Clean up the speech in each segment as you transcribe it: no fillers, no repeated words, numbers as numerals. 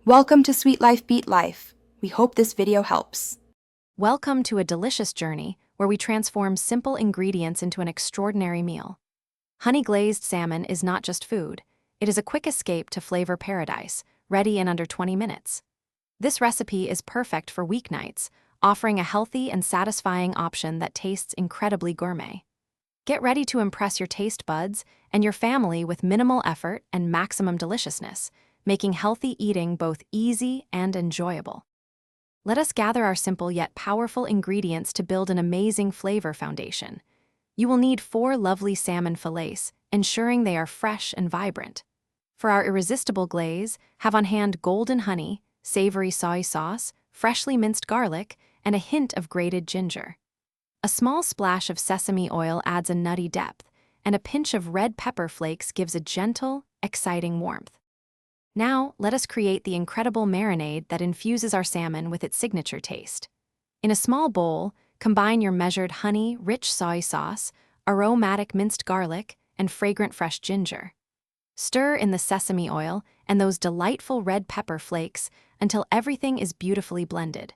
Welcome to Sweet Life Beat Life. We hope this video helps. Welcome to a delicious journey where we transform simple ingredients into an extraordinary meal. Honey glazed salmon is not just food, it is a quick escape to flavor paradise, ready in under 20 minutes. This recipe is perfect for weeknights, offering a healthy and satisfying option that tastes incredibly gourmet. Get ready to impress your taste buds and your family with minimal effort and maximum deliciousness, making healthy eating both easy and enjoyable. Let us gather our simple yet powerful ingredients to build an amazing flavor foundation. You will need 4 lovely salmon fillets, ensuring they are fresh and vibrant. For our irresistible glaze, have on hand golden honey, savory soy sauce, freshly minced garlic, and a hint of grated ginger. A small splash of sesame oil adds a nutty depth, and a pinch of red pepper flakes gives a gentle, exciting warmth. Now, let us create the incredible marinade that infuses our salmon with its signature taste. In a small bowl, combine your measured honey, rich soy sauce, aromatic minced garlic, and fragrant fresh ginger. Stir in the sesame oil and those delightful red pepper flakes until everything is beautifully blended.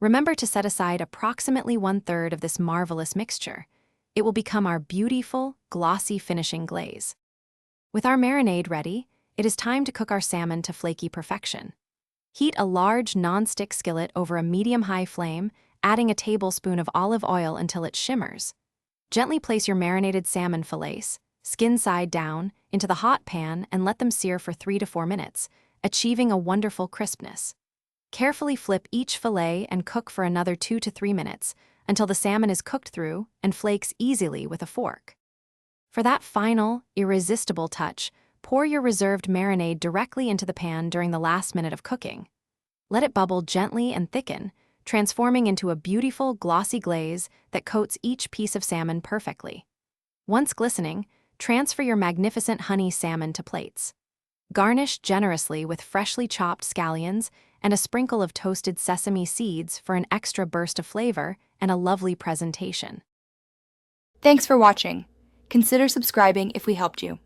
Remember to set aside approximately 1/3 of this marvelous mixture. It will become our beautiful, glossy finishing glaze. With our marinade ready, it is time to cook our salmon to flaky perfection. Heat a large non-stick skillet over a medium-high flame, adding a tablespoon of olive oil until it shimmers. Gently place your marinated salmon fillets, skin side down, into the hot pan and let them sear for 3 to 4 minutes, achieving a wonderful crispness. Carefully flip each fillet and cook for another 2 to 3 minutes until the salmon is cooked through and flakes easily with a fork. For that final, irresistible touch, pour your reserved marinade directly into the pan during the last minute of cooking. Let it bubble gently and thicken, transforming into a beautiful, glossy glaze that coats each piece of salmon perfectly. Once glistening, transfer your magnificent honey salmon to plates. Garnish generously with freshly chopped scallions and a sprinkle of toasted sesame seeds for an extra burst of flavor and a lovely presentation. Thanks for watching. Consider subscribing if we helped you.